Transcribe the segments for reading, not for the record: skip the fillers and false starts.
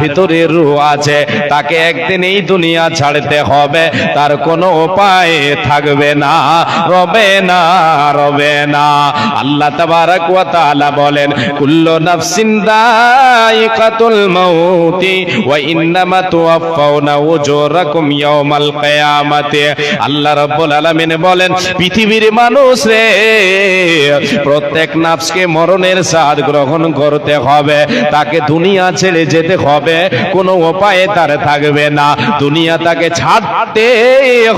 ভিতরে রূহ আছে, তাকে একদিন এই দুনিয়া ছাড়তে হবে, তার কোনো উপায় থাকবে না, রবে না, রবে না। আল্লাহ তাবারক ওয়া তাআলা বলেন, কুল্লু নাফসিন যায়িকাতুল মাউতি ওয়া ইন্নামা তুওয়াফাউনা উজুরাকুম ইয়াওমাল কিয়ামাতি। আল্লাহ রাব্বুল আলামিন বলেন, পৃথিবীর মানুষ রে, প্রত্যেক নাফসকে মরণের স্বাদ গ্রহণ করতে হবে, তাকে দুনিয়া ছেড়ে যেতে হবে, কোনো উপায় তার থাকবে না, দুনিয়া তাকে ছাড়তে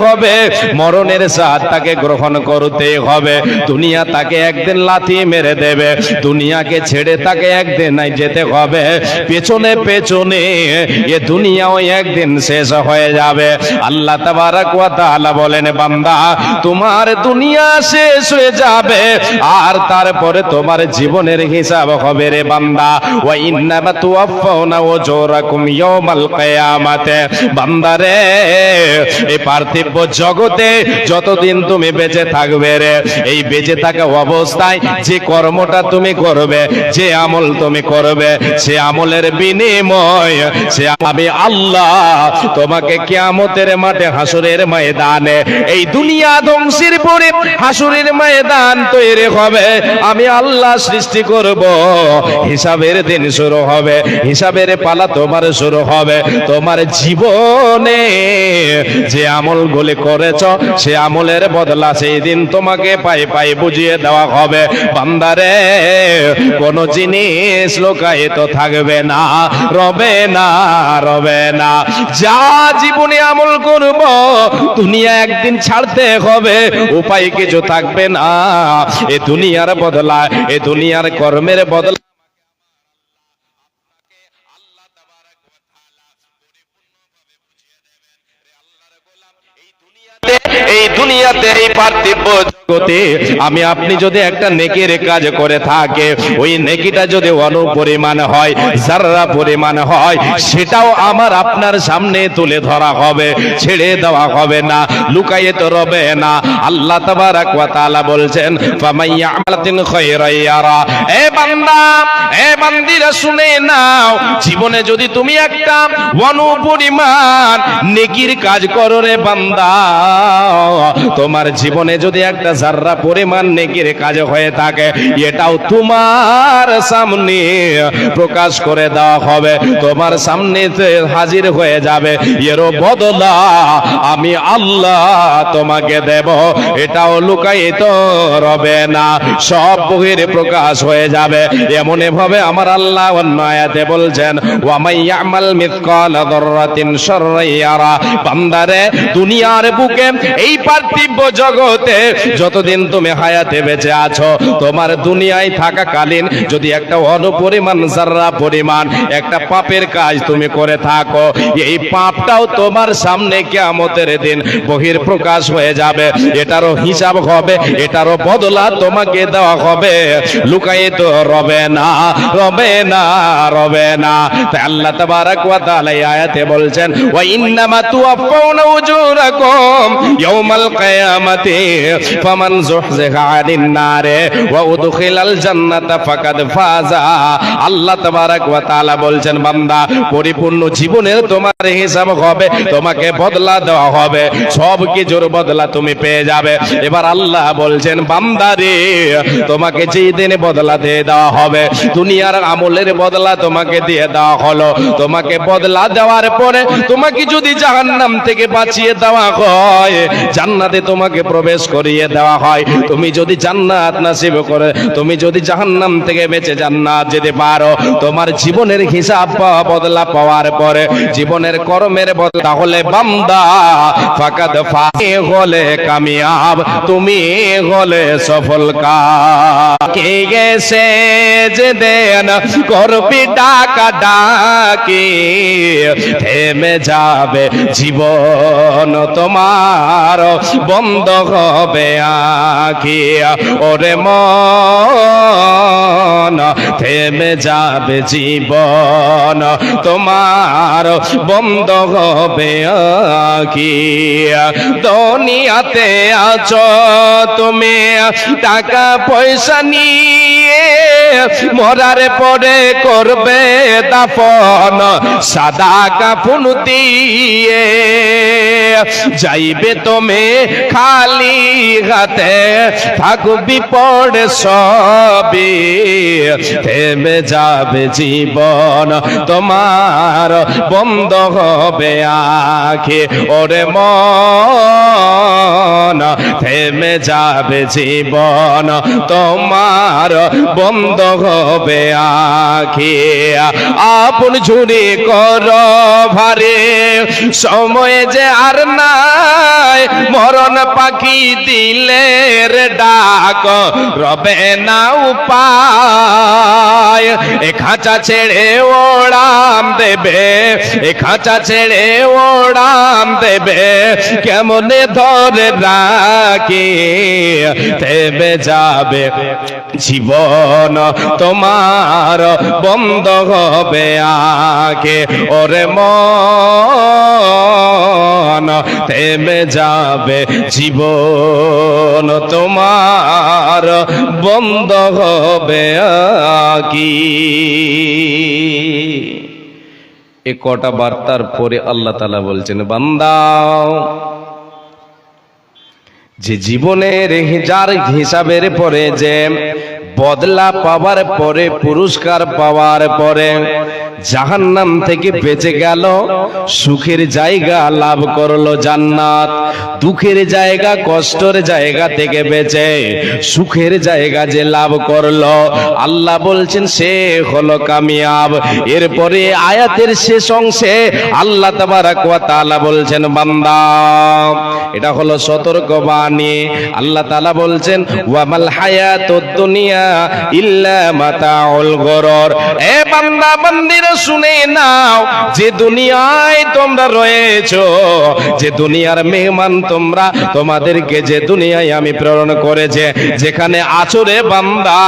হবে, মরণের স্বাদ তাকে গ্রহণ করতে হবে। দুনিয়া তাকে একদিন লাথি মেরে দেবে, দুনিয়াকে ছেড়ে তাকে একদিন যেতে হবে, পেছনে পেছনে এ দুনিয়াও একদিন শেষ হয়ে যাবে। আল্লাহ তাবারক ওয়া তাআলা বলেন, বান্দা তোমার দুনিয়া শেষ হয়ে যাবে, আর তারপরে তোমার জীবনের হিসাব হবে রে বান্দা। ওয়া ইন্নামা তুওয়াফাউনা উজুরাকুম ইয়াওমাল কিয়ামাতে। বান্দা রে, এই পার্থিব জগতে যতদিন তুমি বেঁচে থাকবে রে, এই বেঁচে থাকা অবস্থায় যে কর্মটা তুমি করবে, যে আমল তুমি করবে, সে আমলের বিনিময় সে আমি আল্লাহ তোমাকে কিয়ামতের মাঠে হাসরের ময়দানে, এই দুনিয়া ধ্বংসের পরে হাসরের ময়দান তৈরি হবে, আমি আল্লাহ সৃষ্টি করব, হিসাবের দিন শুরু হবে, হিসাবের পালা তোমার শুরু হবে। তোমার জীবনে যে আমলগুলি করেছ, সে আমলের বদলা সেই দিন তোমাকে পাই পাই বুঝিয়ে দেওয়া হবে। বান্দারে, কোন জিনিস লুকায়িত থাকবে না, রবে না, রবে না। যা জীবনে আমল করব, দুনিয়া একদিন ছাড়তে হবে, উপায় কিছু থাকবে না। এ দুনিয়ার বদলা, এ দুনিয়ার কর্মের বদলা এই দুনিয়াতে, এই পার্থিব জগতে আমি আপনি যদি একটা নেকির কাজ করে থাকে, ওই নেকিটা যদি অনুপরিমাণ হয়, যারা পরিমাণ হয়, সেটাও আমার আপনার সামনে তুলে ধরা হবে, ছেড়ে দেওয়া হবে না, লুকায়িত রবে না। আল্লাহ তাবারক ওয়া তাআলা বলছেন, ফামাইয়ামালাতিন খায়রান ইয়ারা। এ বান্দা, এ বান্দিরা শুনে নাও, জীবনে যদি তুমি একটা অনুপরিমাণ নেকির কাজ করো রে বান্দা, তোমার জীবনে যদি একটা যারা পরিমাণ নেকির কাজ হয়ে থাকে, এটাও তোমার সামনে প্রকাশ করে দেওয়া হবে, তোমার সামনে হাজির হয়ে যাবে, এরও বদলা আমি আল্লাহ তোমাকে দেব, এটাও লুকায়িত রবে না, সব বহির প্রকাশ হয়ে যাবে। এমন ভাবে আমার আল্লাহ অন্য আয়াতে বলছেন, ওয়া মাইয়ামাল মিসকালা যাররাতিন শাররান ইয়ারা। বান্দারে, দুনিয়ার বুকে, এই পার্থিব জগতে যতদিন তুমি হায়াতে বেঁচে আছো, তোমার দুনিয়ায় থাকাকালীন যদি একটা অনুপরিমাণ যারা পরিমাণ একটা পাপের কাজ তুমি করে থাকো, এই পাপটাও তোমার সামনে কিয়ামতের দিন বহির প্রকাশ হয়ে যাবে, এটারও হিসাব হবে, এটারও বদলা তোমাকে দেওয়া হবে, লুকায়িত রবে না, রবে না, রবে না। তাই আল্লাহ তাবারক ওয়া তাআলা এই আয়াতে বলছেন, ওয়া ইন্নামা তুওয়াফাউনা উজুরাকুম ইয়াওমাল কিয়ামাতি ফামান যুহজিহা আনিন নারে ওয়া উদখিলাল জান্নাতা ফাকাদ ফাজা। আল্লাহ তাবারক ওয়া তাআলা বলছেন, বান্দা, পরিপূর্ণ জীবনের তোমার হিসাব হবে, তোমাকে বদলা দেওয়া হবে, সব কিছুর বদলা তুমি পেয়ে যাবে। এবার আল্লাহ বলছেন, বান্দা রে, তোমাকে যেই দিনে বদলা দিয়ে দেওয়া হবে, দুনিয়ার আমলের বদলা তোমাকে দিয়ে দেওয়া হলো, তোমাকে বদলা দেওয়ার পরে তোমাকে যদি জাহান্নাম থেকে বাঁচিয়ে দেওয়া হয়, জান্নাতে তোমাকে প্রবেশ করিয়ে দেওয়া হয়, তুমি যদি জান্নাত নসিব করে, তুমি যদি জাহান্নাম থেকে বেঁচে জান্নাত যেতে পারো, তোমার জীবনের হিসাব বদলা পাওয়ার পরে, জীবনের কর্মের বদলা, তাহলে বান্দা ফাকাদ ফায়ে হলে কামিয়াব, তুমি হলে সফল কাজ। কে গেছে যে দেন করবি ডাকা ডাকি, থেমে যাবে জীবন তোমার তোমার বন্ধ হবে আখি। ওরে মন থেমে যাবে জীবন, তোমার বন্ধ হবে আখি। দুনিয়াতে আছো তুমি টাকা পয়সা নিয়ে, মরার পরে করবে দাফন সাদা কাফন দিয়ে। যাইবে তুমি খালি হাতে, থাকবি পড়ে সবই, থেমে যাবে জীবন, তোমার বন্ধ হবে আখি। ওরে মন থেমে যাবে জীবন, তোমার বন্ধ হবে আখি। আপন ঝুরি কর ভারে, সময় যে আর নাই, মরণ পাখি দিলের ডাক রবে না উপায়। এ খাঁচা ছেড়ে ওড়াম দেবে, এ খাঁচা ছেড়ে ওড়াম দেবে, কেমনে ধরে রাখি, থেমে যাবে জীবন, তোমার বন্ধ হবে আখি। ওরে মন থেমে যাবে জীবন, তোমার বন্ধ হবে আখি। এ কটা বার্তার পরে আল্লাহ তাআলা বলছেন, বান্দা যে জীবনের যার হিসাবের পরে যে বদলা পাওয়ার পরে, পুরস্কার পাওয়ার পরে জাহান্নাম থেকে বেঁচে গেল, সুখের জায়গা লাভ করলো জান্নাত, দুঃখের জায়গা কষ্টের জায়গা থেকে বেঁচে সুখের জায়গা যে লাভ করলো, আল্লাহ বলছেন সে হলো কামিয়াব। এরপরে আয়াতের শেষ অংশে আল্লাহ তাবারাক ওয়া তাআলা বলছেন, বান্দা এটা হলো সতর্কবাণী। আল্লাহ তাআলা বলছেন, ওয়ামাল হায়াতুদ দুনিয়া ইল্লা মাতাউল গুরুর। এ বান্দা বান্দিরা শুনে নাও, যে দুনিয়ায় তোমরা রয়েছো, যে দুনিয়ার মেহমান তোমরা, তোমাদেরকে যে দুনিয়ায় আমি প্রেরণ করেছে, যেখানে আছো রে বান্দা,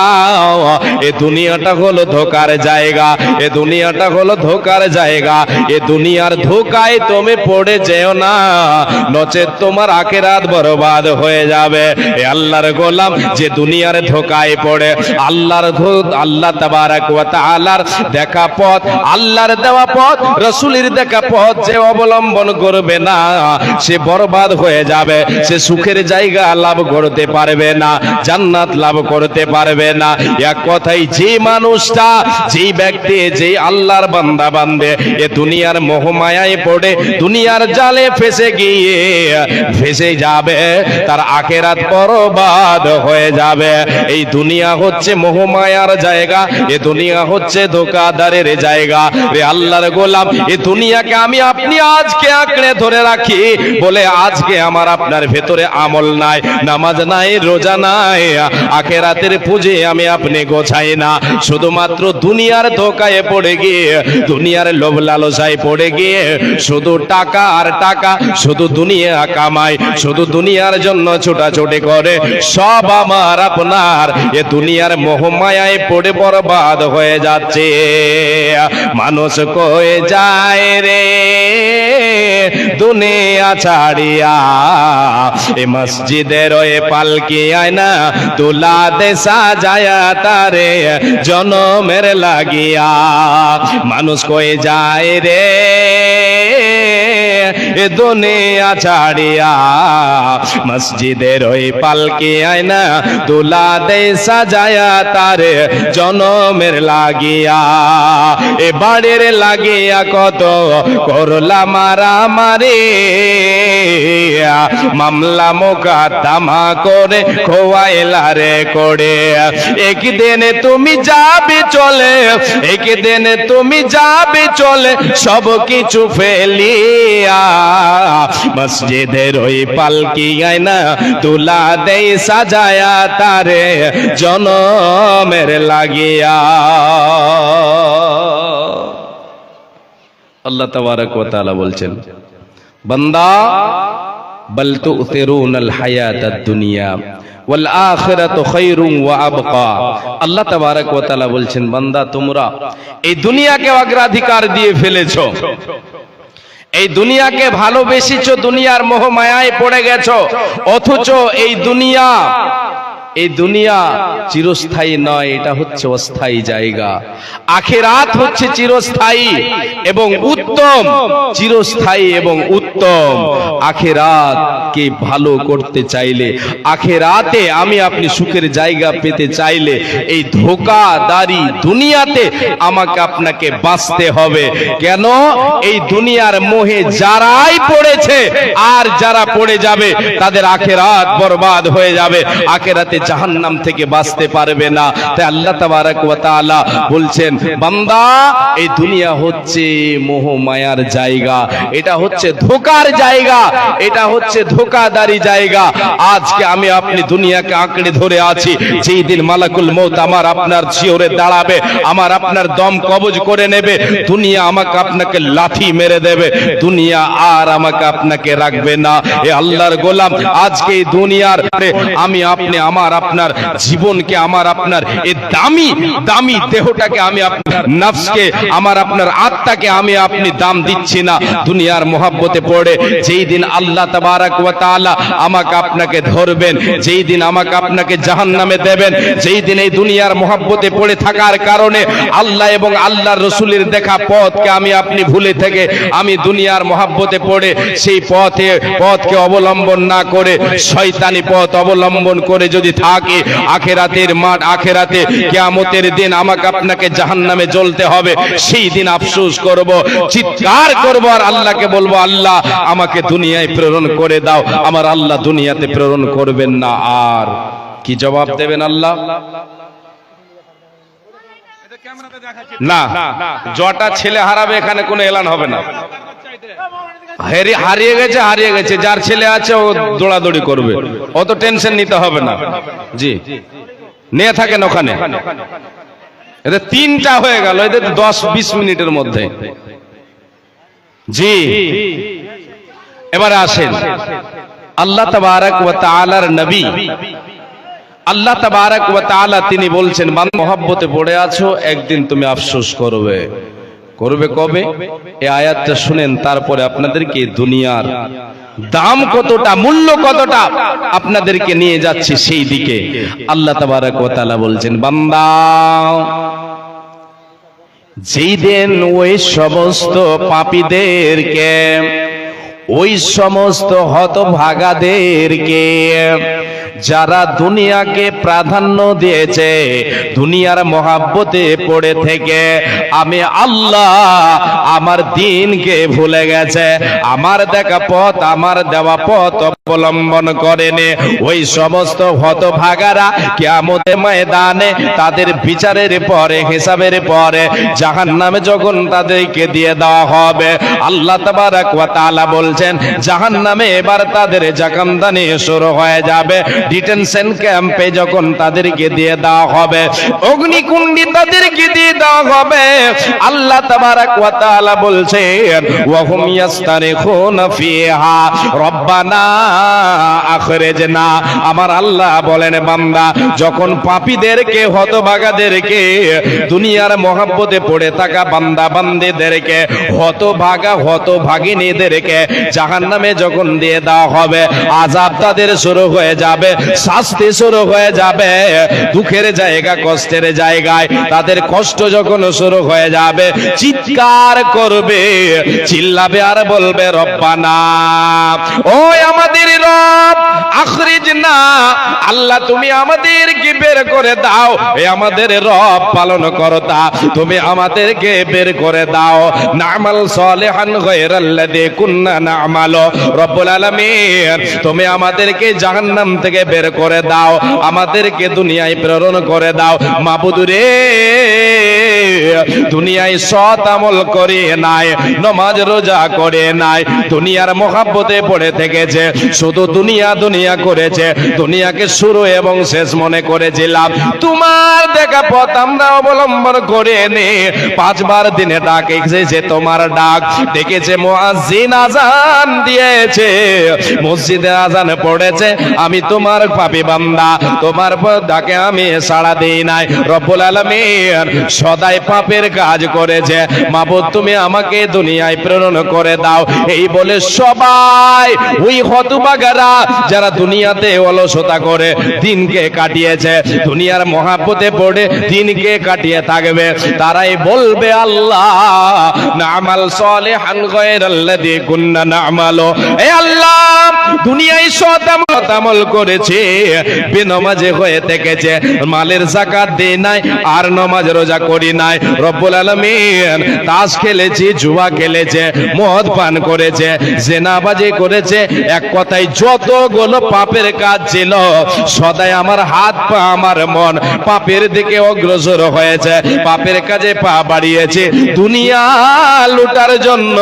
এ দুনিয়াটা হলো ধোকার জায়গা, এ দুনিয়াটা হলো ধোকার জায়গা। এ দুনিয়ার ধোকায় তুমি পড়ে যেও না, নচেত তোমার আখিরাত বরবাদ হয়ে যাবে। এ আল্লাহর গোলাম যে দুনিয়ার ধোকায় পড়ে, আল্লাহ তাবারাক ওয়া তাআলার দেখা পথ, আল্লাহর দেওয়া পথ, রাসূলের দেখা পথ যে অবলম্বন করবে না, সে বরবাদ হয়ে যাবে, সে সুখের জায়গা লাভ করতে পারবে না, জান্নাত লাভ করতে পারবে না। এক কথাই যে মানুষটা, যে ব্যক্তি, যে আল্লাহর বান্দা বান্দে এ দুনিয়ার মোহমায়ায় পড়ে দুনিয়ার জালে ফেসে গিয়ে ফেসে যাবে, তার আখিরাত বরবাদ হয়ে যাবে। এই দুনিয়া হচ্ছে মোহমায়ার জায়গা, এ দুনিয়া হচ্ছে ধোঁকাদারের জায়গা। রে আল্লাহর গোলাম, এ দুনিয়াকে আমি আপনি আজকে আঁকড়ে ধরে রাখি বলে আজকে আমার আপনার ভেতরে আমল নাই, নামাজ নাই, রোজা নাই, আখিরাতের পুঁজি আমি আপনি গোছাই না, শুধুমাত্র দুনিয়ার ধোঁকায় পড়ে গিয়ে, দুনিয়ার লোভ লালসায় পড়ে গিয়ে শুধু টাকা আর টাকা, শুধু দুনিয়া কামাই, শুধু দুনিয়ার জন্য ছোটাছুটি করে, সব আমার আপনার এ দুনিয়ার মোহমায়ায় পড়ে বরবাদ হয়ে যাচ্ছে। মানুষ কয়ে যায় রে দুনিয়া ছাড়িয়া, এ মসজিদের ওই পালকি আয়না তুলা দে সাজায়া তারে জনমের লাগিয়া। মানুষ কয়ে যায় রে এ দুনিয়া ছাড়িয়া, মসজিদের ওই পালকি আয়না তুলা দে সাজায়া তারে জনমের লাগিয়া। এ বাড়ির লাগিয়া কত করলা মারামারি, মামলা মোকদ্দমা করে খোয়াইলা রে করে। একদিন তুমি যাবে চলে, একদিন তুমি যাবে চলে, সব কিছু ফেলিয়া, মসজিদের ওই পালকি আয়না তুলা দেই সাজায়া তারে জনমের লাগিয়া। আল্লাহ তাবারাক ওয়া তাআলা বলছেন, বান্দা বাল তু'থিরুনাল হায়াতাদ দুনিয়া ওয়াল আখিরাতু খায়রুন ওয়া আবকা। আল্লাহ তাবারক ওয়া তাআলা বলছেন, বান্দা তোমরা এই দুনিয়াকে অগ্রাধিকার দিয়ে ফেলেছো, এই দুনিয়াকে ভালোবেসেছো, দুনিয়ার মোহ মায়ায় পড়ে গেছো, অথচ এই দুনিয়া চিরস্থায়ী নয়, এটা হচ্ছে অস্থায়ী জায়গা। আখিরাত হচ্ছে চিরস্থায়ী এবং উত্তম, চিরস্থায়ী এবং উত্তম। আখিরাতকে ভালো করতে চাইলে, আখিরাতে আমি আপনি সুখের জায়গা পেতে চাইলে, এই ধোঁকাদারি দুনিয়াতে আমাকে আপনাকে বাঁচতে হবে। কেন? এই দুনিয়ার মোহে যারাই পড়েছে আর যারা পড়ে যাবে তাদের আখিরাত বরবাদ হয়ে যাবে, আখিরাতে জাহান্নাম থেকে বাঁচতে পারবে না। তাই আল্লাহ তাবারক ওয়া তাআলা বলছেন, বান্দা এই দুনিয়া হচ্ছে মোহ মায়ার জায়গা, এটা হচ্ছে ধোঁকার জায়গা, এটা হচ্ছে ধোঁকাদারি জায়গা। আজকে আমি আপনি দুনিয়াকে আঁকড়ে ধরে আছি, যেই দিন মালাকুল মউত আমার আপনার শিওরে দাঁড়াবে, আমার আপনার দম কবজ করে নেবে, দুনিয়া আমাকে আপনাকে লাথি মেরে দেবে, দুনিয়া আর আমাকে আপনাকে রাখবে না। এ আল্লাহর গোলাম, আজকে এই দুনিয়ার আমি আপনি আমার আপনার জীবনকে, আমার আপনার এই দামি দামি দেহটাকে, আমি আপনার নফসকে, আমার আপনার আত্মাকে আমি আপনি দাম দিচ্ছি না দুনিয়ার মোহাব্বতে পড়ে। যেই দিন আল্লাহ তাবারক ওয়া তাআলা আমাকে আপনাকে ধরবেন, যেই দিন আমাকে আপনাকে জাহান্নামে দেবেন, যেই দিন এই দুনিয়ার মোহাব্বতে পড়ে থাকার কারণে আল্লাহ এবং আল্লাহর রাসূলের দেখা পথকে আমি আপনি ভুলে থেকে আমি দুনিয়ার মোহাব্বতে পড়ে সেই পথকে অবলম্বন না করে শয়তানি পথ অবলম্বন করে যদি থাকি, আখিরাতের মাঠ, আখিরাতে কিয়ামতের দিন আমাকে আপনাকে জাহান্নামে জ্বলতে হবে। সেই দিন আফসোস করব, চিৎকার করব আর আল্লাহকে বলবো, আল্লাহ আমাকে দুনিয়ায় প্রেরণ করে দাও। আমার আল্লাহ দুনিয়াতে প্রেরণ করবেন না। আর কি জবাব দেবেন আল্লাহ? না, জটা ছেলে হারাবে এখানে কোনো এলান হবে না। হারিয়ে গেছে, যার ছেলে আছে ও দৌড়াদৌড়ি করবে, অত টেনশন নিতে হবে না। জি, নিয়ে থাকেন ওখানে। এদের 3টা হয়ে গেল, এদের 10-20 মিনিটের মধ্যে। জি, এবারে আসেন, আল্লাহ তাবারক ওয়া তাআলার নবী, আল্লাহ তাবারক ওয়া তাআলা তিনি বলছেন, বান্দা মহব্বতে পড়ে আছো, একদিন তুমি আফসোস করবে। কবে? এই আয়াতটা শুনেন, তারপরে আপনাদেরকে দুনিয়ার দাম কতটা, মূল্য কতটা আপনাদেরকে নিয়ে যাচ্ছি সেই দিকে। আল্লাহ তাবারক ওয়া তাআলা বলছেন, বান্দা যেই দিন ওই সমস্ত পাপীদেরকে, ওই সমস্ত হতভাগাদেরকে, যারা দুনিয়াকে প্রাধান্য দিয়েছে, দুনিয়ার মহাব্বতে পড়ে থেকে আমি আল্লাহ আমার দ্বীনকে ভুলে গেছে, আমার দেখা পথ, আমার দেওয়া পথ অবলম্বন করেনি, ওই সমস্ত হতভাগারা কিয়ামতের ময়দানে তাদের বিচারের পরে, হিসাবের পরে জাহান্নামে যখন তাদেরকে দিয়ে দেওয়া হবে, আল্লাহ তাবারক ওয়া তাআলা বলছেন, জাহান্নামে এবার তাদের জাকামদানি শুরু হয়ে যাবে। ডিটেনশন ক্যাম্পে যখন তাদেরকে দিয়ে দেওয়া হবে, অগ্নিকুণ্ডে তাদেরকে দিয়ে দেওয়া হবে, আল্লাহ তাবারক ওয়া তাআলা বলছেন, ওয়া হুম ইয়াস্তারিখুনা ফিহা রব্বানা আখরিজনা। আমার আল্লাহ বলেন, বান্দা যখন পাপীদেরকে, হতভাগাদেরকে, দুনিয়ার মহব্বতে পড়ে থাকা বান্দা বান্দীদেরকে, হতভাগিনীদেরকে জাহান্নামে যখন দিয়ে দেওয়া হবে, আযাব তাদের শুরু হয়ে যাবে, শাস্তি শুরু হয়ে যাবে, দুঃখের জায়গা, কষ্টের জায়গায় তাদের কষ্ট যখন শুরু হয়ে যাবে, চিৎকার করবে, চিল্লাবে আর বলবে, রব্বানা, ও আমাদের রব, আখরিজনা, আল্লাহ তুমি আমাদেরকে বের করে দাও, এ আমাদের রব পালন করতা, তুমি আমাদেরকে বের করে দাও, না'মাল সালিহান গায়রাল্লাযী কুননা না'মাল, রব্বুল আলামিন তুমি আমাদেরকে জাহান্নাম থেকে বের করে দাও, আমাদেরকে দুনিয়ায় প্রেরণ করে দাও। মাবুদ রে, দুনিয়ায় সৎ আমল করে নাই, নামাজ রোজা করে নাই, দুনিয়ার মহব্বতে পড়ে থেকেছে, শুধু শুধু দুনিয়া দুনিয়া করেছে, দুনিয়াকে শুরু এবং শেষ মনে করেছিলাম। তোমার দেখা পথ আমরা অবলম্বন করে নে। 5 বার দিনে ডাক এসেছে, তোমার ডাক ডেকেছে, মুয়াজ্জিন আজান দিয়েছে, মসজিদে আজান পড়েছে, আমি তোমার পাপী বান্দা, তোমার ডাকে আমি সাড়া দেই নাই। রব্বুল আলামিন সদাই পাপের কাজ করেছে, মাবুদ তুমি আমাকে দুনিয়ায় প্রেরণ করে দাও। এই বলে সবাই ওই হতভাগারা যারা দুনিয়াতে অলসতা করে দিনকে কাটিয়েছে, দুনিয়ার মহাব্বতে পড়ে দিনকে কাটিয়ে থাকবে, তারাই বলবে আল্লাহ না'মাল সালিহান গায়রাল্লাযী কুননা না'মালু। এ আল্লাহ দুনিয়ায় সৎ আমল করেছে, বেনামাজি হয়ে থেকেছে, মালের যাকাত দেই নাই, আর নামাজ রোজা করি নাই। রব্বুল আলামিন তাস খেলেছি, জুয়া খেলেছে, মদ পান করেছে, জেনাবাজি করেছে, এক কথায় যতগুলো পাপের কাজ ছিল সদাই আমার হাত পা আমার মন পাপের দিকে অগ্রসর হয়েছে, পাপের কাজে পা বাড়িয়েছে দুনিয়া লুটার জন্য।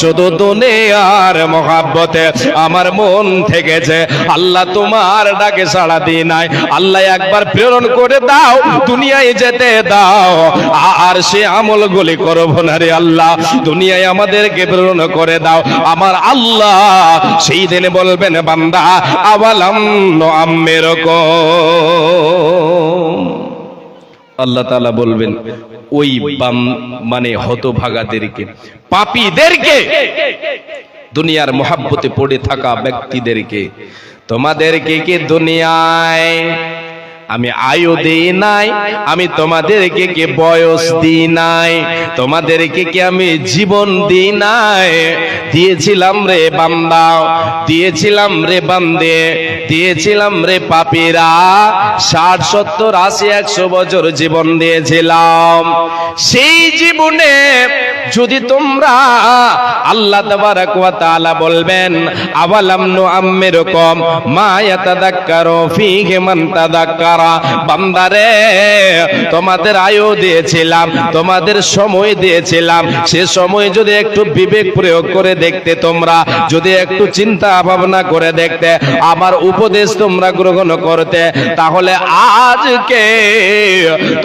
শুধু দুনিয়ার মহাব্বতে আমার মন থেকেছে। আল্লাহ তোমার ডাকে সাড়া দিই নাই, আল্লাহ একবার প্রেরণ করে দাও, দুনিয়ায় যেতে দাও, আর সে আমলগুলি করবো না রে আল্লাহ, দুনিয়ায় আমাদেরকে প্রেরণ করে দাও। আমার আল্লাহ সেই দিনে বলবেন বান্দা আওয়ালাম নুআম্মিরুকুম, আল্লাহ তাআলা বলবেন ওই মানে হতভাগাদেরকে, পাপীদেরকে, দুনিয়ার মহাব্বতে পড়ে থাকা ব্যক্তিদেরকে, তোমাদেরকে কি দুনিয়ায় আমি আয়ু দিই নাই, আমি তোমাদেরকে কি বয়স দিই নাই, তোমাদেরকে কি আমি জীবন দিই নাই? দিয়েছিলাম রে বান্দা, দিয়েছিলাম রে বান্দে, দিয়েছিলাম রে পাপীরা, 60, 70, 80, 100 বছর জীবন দিয়েছিলাম। সেই জীবনে যদি তোমরা, আল্লাহ তাবারাক ওয়া তাআলা বলবেন আওয়ালাম নুআম্মিরুকুম মা ইয়াতাযাক্কারু ফীহি মান তাযাক্কারা, বান্দারে তোমাদের আয়ু দিয়েছিলাম, তোমাদের সময় দিয়েছিলাম, সে সময় যদি একটু বিবেক প্রয়োগ করে দেখতে, তোমরা যদি একটু চিন্তা ভাবনা করে দেখতে, আমার উপদেশ তোমরা গ্রহণ করতে, তাহলে আজকে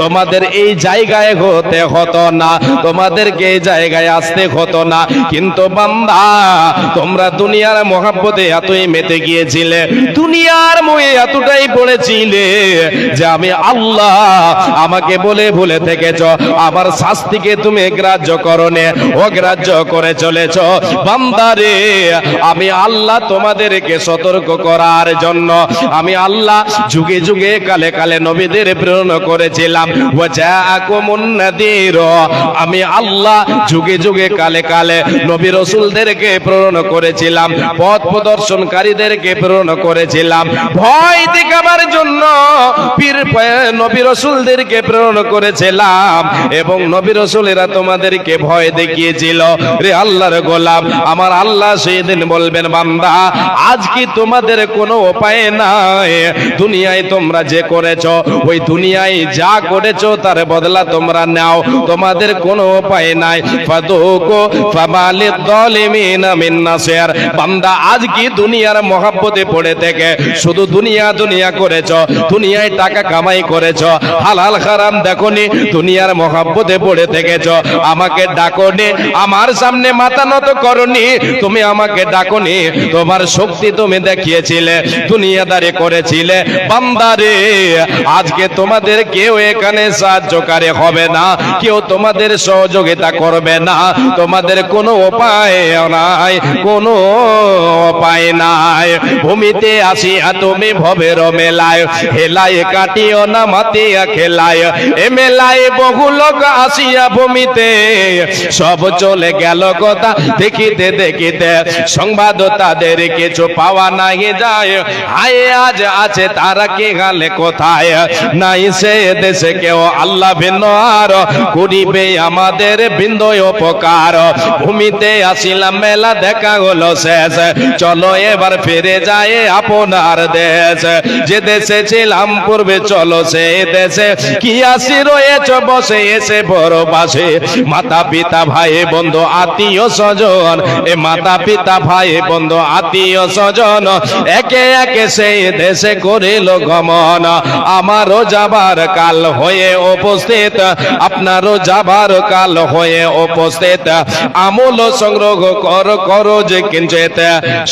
তোমাদের এই জায়গায় হতে হতো না, তোমাদেরকে এই জায়গায় আসতে হতো না। কিন্তু বান্দা তোমরা দুনিয়ার মহাব্বতে এতই মেতে গিয়েছিলে, দুনিয়ার মোহে এতটাই পড়েছিলে যে আমি আল্লাহ আমাকে বলে ভুলে থেকেছ, আমার শাস্তিকে তুমি গ্রাহ্য করনে, অগ্রাহ্য করে চলেছ। বান্দারে আমি আল্লাহ তোমাদেরকে সতর্ক করার জন্য আমি আল্লাহ যুগে যুগে কালে কালে নবীদের প্রেরণ করেছিলাম। ওয়াজাআকুমুন নাযীর, আমি আল্লাহ যুগে যুগে কালে কালে নবী রাসূলদেরকে প্রেরণ করেছিলাম, পথ প্রদর্শনকারীদেরকে প্রেরণ করেছিলাম, ভয় দেখাবার জন্য পীর নবী রাসূলদেরকে প্রেরণ করেছিলাম, এবং নবী রাসূলেরা তোমাদেরকে ভয় দেখিয়েছিল। রে আল্লাহর গোলাম, আমার আল্লাহ সেই দিন বলবেন বান্দা আজ কি তোমাদের কোনো উপায় নাই? দুনিয়ায় তোমরা যে করেছো, ওই দুনিয়ায় যা করেছো তার বদলা তোমরা নাও, তোমাদের কোনো উপায় নাই। ফাদুকু ফামালিদ যালিমিনা মিন নাসির, বান্দা আজ কি দুনিয়ার মহব্বতে পড়ে থেকে শুধু দুনিয়া দুনিয়া করেছো, দুনিয়ায় টাকা কামাই করেছো, হালাল হারাম দেখোনি, দুনিয়ার মহব্বতে পড়ে থেকেছো, আমাকে ডাকোনি, আমার সামনে মাথা নত করনি, তুমি আমাকে ডাকোনি, তোমার শক্তি তুমি দেখিয়েছিলে, দুনিয়াদারি করেছিলে। বান্দারে আজকে তোমাদের কেউ এখানে সাহায্যকারী হবে না, কেউ তোমাদের সহযোগিতা করবে না, তোমাদের কোনো উপায় নাই, কোনো উপায় নাই। ভূমিতে আসিয়া তুমি ভবের মেলায়, হেলায় কাটিও না মাতিয়া খেলায়, এ মেলায় বহু লোক আসিয়া ভূমিতে, সব চলে গেল কথা দেখিতে দেখিতে, সংবাদ তাদের কিছু পাওয়া নাই যায়, হায় আজ আছে তারা কে গেলে কোথায়, নাই সে দেশে কেউ আল্লাহ ভিন্ন আর করিবে আমাদের বৃন্দ উপকার। ভূমিতে আসিলাম মেলা দেখা হলো শেষ, চলো এবার ফিরে যায় আপনার দেশ। যে দেশে ছিলাম পূর্বে চলো সে দেশে, কি আসি রয়েছ বসে এসে বড় পাশে। মাতা পিতা ভাই বন্ধু আত্মীয় স্বজন, এ মাতা পিতা ভাই বন্ধু আত্মীয় স্বজন একে একে সেই দেশে করিল গমন। আমারও যাবার কাল হয়ে উপস্থিত, আপনারও যাবার কাল হয়ে উপস্থিত। আমূল সংগ্রহ করো যে কিঞ্চিত,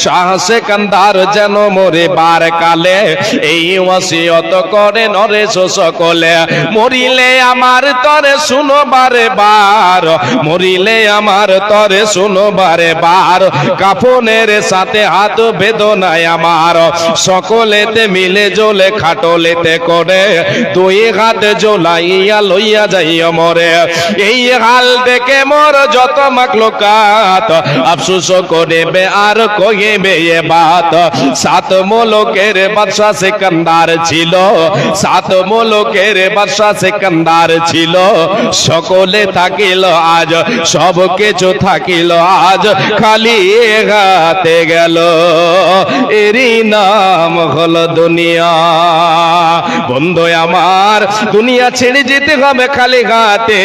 শাহ সেকান্দার যেন মরে বার কালে। এই ওয়াসিয়ত করে নরেশ সকলে, মরিলে আমার তরে শুনো বারে বার, মরিলে আমার তরে শুনো বারে বার। কাফনের সাথে হাত বেদনায় আমার, সকলেতে মিলে জ্বলে খাটলেতে করে। দুই হাত জ্বলাইয়া লইয়া যাইয়া মরে। এই হাল দেখে মোর যত মাখলুকাত, আফসোস করিবে আর কহিবে এ বাত। সাত মুলুকের বাদশা সিকান্দার ছিল, সাত মুলুকের বাদশা সিকান্দার ছিল। সকলে থাকিল আজ, সব কিছু থাকিল আজ, খালি হাতে গেল এরই নাম হলো দুনিয়া। বন্ধু আমার, দুনিয়া ছেড়ে যেতে হবে খালি হাতে।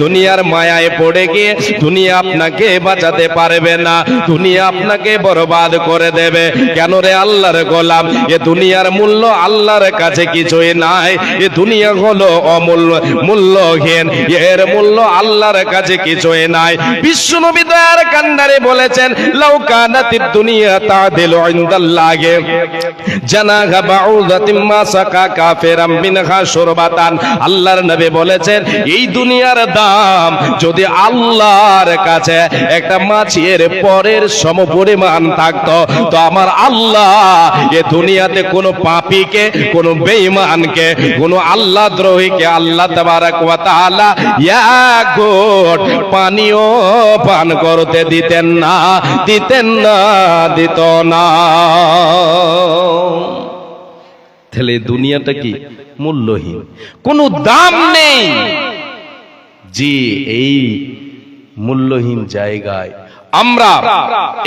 দুনিয়ার মায়ায় পড়ে গিয়ে দুনিয়া আপনাকে বাঁচাতে পারবে না, দুনিয়া আপনাকে বরবাদ করে দেবে। কেন রে আল্লাহর গোলাম, এ দুনিয়ার মূল্য আল্লাহর কাছে কিছুই নাই। এ দুনিয়া হলো অমূল্য, মূল্যহীন, এর মূল্য আল্লাহর কাছে কিছুই নাই। বিশ্বনবী দয়ার কান্ডারে বলেছেন, লাউ কানাতিদ দুনিয়া তাদিলু ইনদাল্লাহি জানাহা বাউদাতিম মা সাকা কাফিরাম মিনহা শুরবাতান। আল্লাহর নবী বলেছেন, এই দুনিয়ার দাম যদি আল্লাহর কাছে একটা মাছের পরের সমপরিমাণ থাকতো, তো আমার আল্লাহ এ দুনিয়াতে কোনো পাপীকে, কোনো বেঈমানকে, কোনো আল্লাহ দ্রোহীকে আল্লাহ তাবারক ওয়া তাআলা এক ঘোট পানিও পান করতে দিতেন না, দিতেন না, দিত না। তাহলে দুনিয়াটা কি মূল্যহীন, কোনো দাম নেই। জি, এই মূল্যহীন জায়গায় আমরা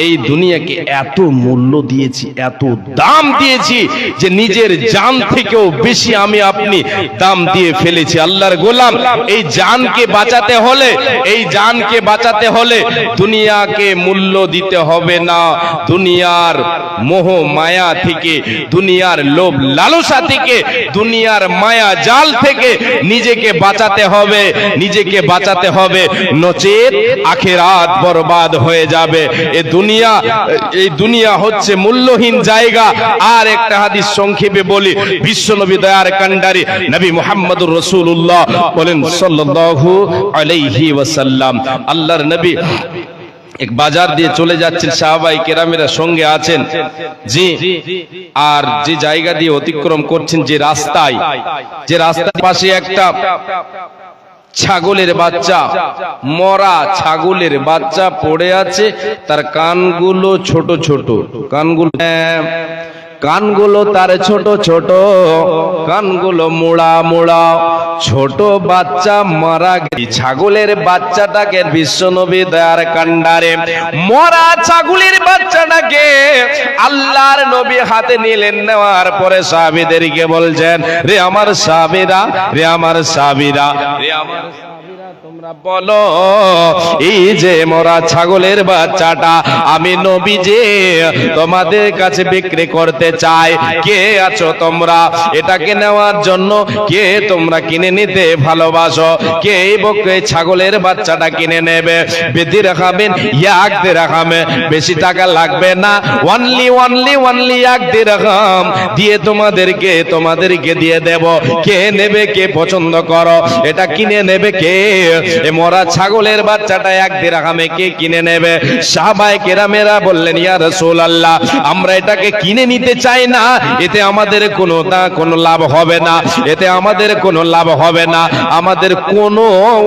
এই দুনিয়াকে এত মূল্য দিয়েছি, এত দাম দিয়েছি যে নিজের জান থেকেও বেশি আমি আপনি দাম দিয়ে ফেলেছি। আল্লাহর গোলাম, এই জানকে বাঁচাতে হলে, এই জানকে বাঁচাতে হলে দুনিয়াকে মূল্য দিতে হবে না। দুনিয়ার মোহ মায়া থেকে, দুনিয়ার লোভ লালসা থেকে, দুনিয়ার মায়া জাল থেকে নিজেকে বাঁচাতে হবে, নিজেকে বাঁচাতে হবে, নচেত আখিরাত বরবাদ হয়ে যাবে। এই দুনিয়া হচ্ছে মূল্যহীন জায়গা। আর একটা হাদিস সংক্ষেপে বলি, বিশ্বনবী দয়ার কান্ডারি নবী মুহাম্মদুর রাসূলুল্লাহ বলেন সাল্লাল্লাহু আলাইহি ওয়াসাল্লাম, আল্লাহর নবী এক বাজার দিয়ে চলে যাচ্ছেন, সাহাবায়ে কেরামেরা সঙ্গে আছেন। জি, আর যে জায়গা দিয়ে অতিক্রম করছেন, যে রাস্তায়, যে রাস্তার পাশে একটা ছাগলের বাচ্চা, মরা ছাগলের বাচ্চা পড়ে আছে। তার কানগুলো ছোট ছোট, কানগুলো তার ছোট ছোট, কানগুলো মোড়া মোড়া, ছোট বাচ্চা মারা গেছে। ছাগলের বাচ্চাটাকে বিশ্বনবী দয়ার কান্ডারে মরা ছাগলের বাচ্চাটাকে আল্লাহর নবী হাতে নিলেন। নেওয়ার পরে সাহাবীদেরকে বলছেন, রে আমার সাহাবীরা, রে আমার সাহাবীরা, রে আমার সাহাবীরা, তোমরা বলো এই যে মরা ছাগলের বাচ্চাটা আমি নবী যে তোমাদের কাছে বিক্রি করতে চাই, কে আছো তোমরা এটাকে নেওয়ার জন্য? কে তোমরা কিনে নিতে ভালোবাসো? কে এই বকরি ছাগলের বাচ্চাটা কিনে নেবে? বিদিরহামিন এক দিরহামে, বেশি টাকা লাগবে না, অনলি অনলি অনলি এক দিরহাম দিয়ে তোমাদেরকে দিয়ে দেব। কে নেবে? কে পছন্দ করো? এটা কিনে নেবে কে? এ মরা ছাগলের বাচ্চাটা এক দিরহামে কে কিনে নেবে? সাহাবায়ে কেরামেরা বললেন, ইয়া রাসূলুল্লাহ, আমরা এটাকে কিনে নিতে চাই না, এতে আমাদের কোনো লাভ হবে না, এতে আমাদের কোনো লাভ হবে না, আমাদের কোনো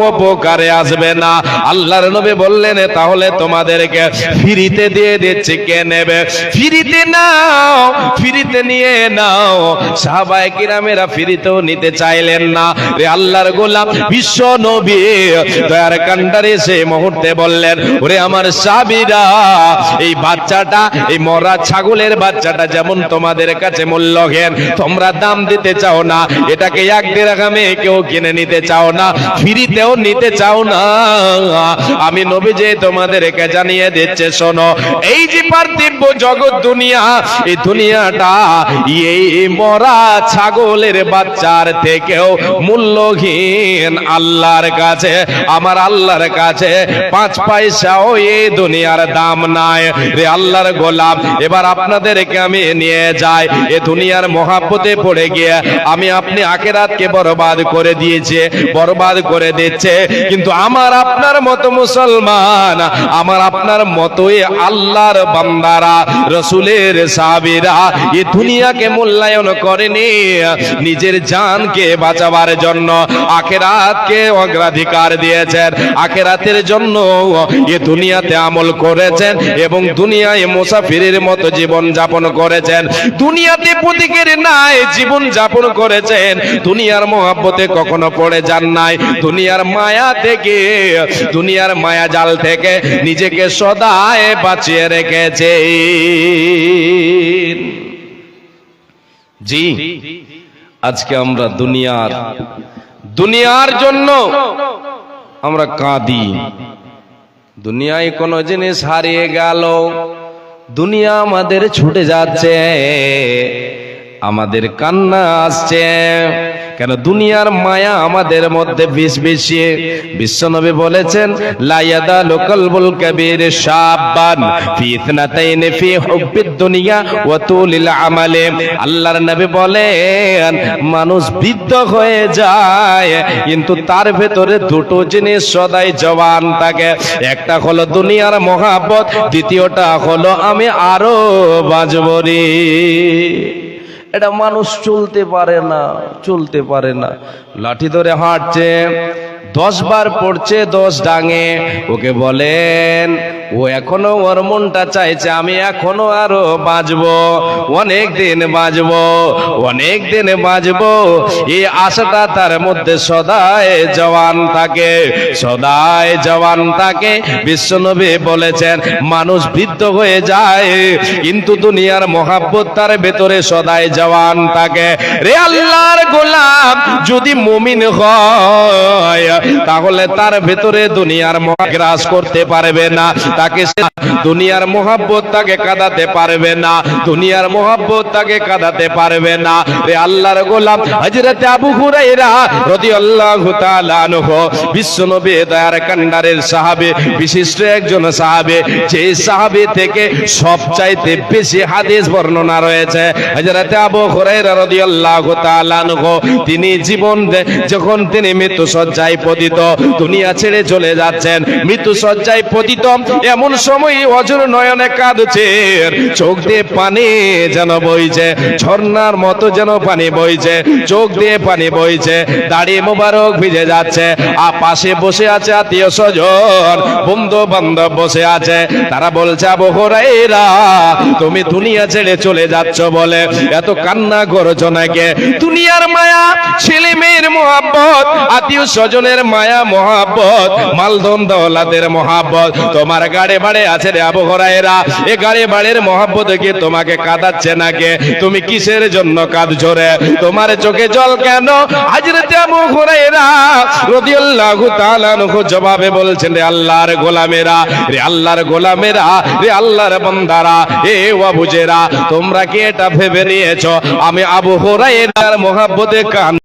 উপকারে আসবে না। আল্লাহর নবী বললেন, তাহলে তোমাদেরকে ফ্রিতে দিয়ে দিচ্ছি, কে নেবে? ফ্রিতে নাও, ফ্রিতে নিয়ে নাও। সাহাবায়ে কেরামেরা ফ্রিতেও নিতে চাইলেন না। রে আল্লাহর গোলাম বিশ্ব নবী দয়ার কান্ডারে সেই মুহূর্তে বললেন, ওরে আমার সাহাবীরা, এই বাচ্চাটা, এই মরা ছাগলের বাচ্চাটা যেমন তোমাদের কাছে মূল্যহীন, তোমরা দাম দিতে চাও না, এটাকে 1 দিরহামে কেউ কিনে নিতে চাও না, ফ্রিতেও নিতে চাও না, আমি নবীজি তোমাদেরকে জানিয়ে দিচ্ছে, শোনো, এই যে পার্থিব জগৎ দুনিয়া, এই দুনিয়াটা এই মরা ছাগলের বাচ্চার থেকেও মূল্যহীন আল্লাহর কাছে। আমার আল্লাহর কাছে 5 পয়সাও এই দুনিয়ার দাম নাই রে আল্লাহর গোলাম। এবার আপনাদেরকে আমি নিয়ে যাই, এ দুনিয়ার মহাব্বতে পড়ে গিয়ে আমি আপনি আখিরাতকে বরবাদ করে দিয়েছে, বরবাদ করে দিচ্ছে। কিন্তু আমার আপনার মতো মুসলমান, আমার আপনার মতোই আল্লাহর বান্দারা, রসুলের সাহাবীরা এ দুনিয়াকে মূল্যায়ন করেনি, নিজের জানকে বাঁচাবার জন্য আখিরাতকে অগ্রাধিকার দিয়েছেন, আখিরাতের জন্য এ দুনিয়াতে আমল করেছেন এবং দুনিয়ায় মুসাফিরের মতো জীবন যাপন করেছেন, দুনিয়াতে প্রতীকের নাই জীবন যাপন করেছেন, দুনিয়ার মহব্বতে কখনো পড়ে যান নাই, দুনিয়ার মায়া থেকে, দুনিয়ার মায়া জাল থেকে নিজেকে সদায় বাঁচিয়ে রেখেছে। জি, আজকে আমরা দুনিয়ার জন্য আমরা কাঁদি। দুনিয়ায় কোনো জিনিস হারিয়ে গেল, দুনিয়া আমাদের ছুটে যাচ্ছে, আমাদের কান্না আসছে, কেন দুনিয়ার মায়া আমাদের মধ্যে বেশি। বিশ্বনবী বলেছেন, লা ইয়াদালু কলবুল কাবীর শাবান ফি ইথনাতাইন ফি হুব্বিদ দুনিয়া ওয়া তুলিল আমালে। আল্লাহর নবী বলেন, মানুষ বৃদ্ধ হয়ে যায় কিন্তু তার ভেতরে দুটো জিনিস সদাই জওয়ান থাকে, একটা হলো দুনিয়ার মহব্বত, দ্বিতীয়টা হলো আমি আরো বাঁচবো রে। এটা মানুষ চলতে পারে না, লাঠি ধরে হাঁটছে, 10 বার পড়ছে 10 ডাঙে, ওকে বলেন, ও এখনো ওর মনটা চাইছে আমি এখনো আরো বাঁচবো, অনেক দিন বাঁচবো, এই আশাটা তার মধ্যে সদাই জওয়ান থাকে। বিশ্বনবী বলেছেন, মানুষ বৃদ্ধ হয়ে যায় কিন্তু দুনিয়ার মহব্বত তার ভেতরে সদাই জওয়ান থাকে। রে আল্লাহর গোলাম, যদি মুমিন হয় তাহলে তার ভেতরে দুনিয়ার গ্রাস করতে পারবে না, তাকে দুনিয়ার মহব্বত তাকে কাঁদাতে পারবে না, দুনিয়ার মহব্বত তাকে কাঁদাতে পারবে না। রে আল্লাহর গোলাম, হযরত আবু হুরায়রা রাদিয়াল্লাহু তাআলা আনহু, বিশ্বনবী দয়ার কান্ডারের সাহাবী, বিশিষ্ট একজন সাহাবী, যে সাহাবী থেকে সবচাইতে বেশি হাদিস বর্ণনা রয়েছে, হযরত আবু হুরায়রা রাদিয়াল্লাহু তাআলা আনহু, তিনি যখন তিনি মৃত্যু সজ্জায় পতিত, দুনিয়া ছেড়ে চলে যাচ্ছেন, মৃত্যু সজ্জায় পতিত, এমন সময় অজর নয়নে কাঁদছেন, চোখ দিয়ে পানি যেন বইছে, ঝর্ণার মতো যেন পানি বইছে, চোখ দিয়ে পানি বইছে, দাড়ি মোবারক ভিজে যাচ্ছে, আর পাশে বসে আছে আত্মীয় স্বজন, বন্ধু বান্ধব বসে আছে, তারা বলছে, আবু হুরায়রা, তুমি দুনিয়া ছেড়ে চলে যাচ্ছ বলে এত কান্না করছো নাকি? দুনিয়ার মায়া, ছেলে মেয়ের মহব্বত, আত্মীয় স্বজনের মায়া মহব্বত, মালধন দৌলতের মহব্বত তোমার গাড়ি বাড়ে আছে রে আবু হুরায়রা, এ গাড়ি বাড়ির মহব্বত কি তোমাকে কাঁদাচ্ছে নাকি? তুমি কিসের জন্য কাঁদছো রে? তোমার চোখে জল কেন? হযরত আবু হুরায়রা রাদিয়াল্লাহু তাআলা আনহু জবাবে বলছেন, রে আল্লাহর গোলামেরা, রে আল্লাহর গোলামেরা, রে আল্লাহর বান্দারা, এ ওয়াবুজেরা, তোমরা কি এটা ভেবে নিয়েছো আমি আবু হুরায়রার মহব্বতে কান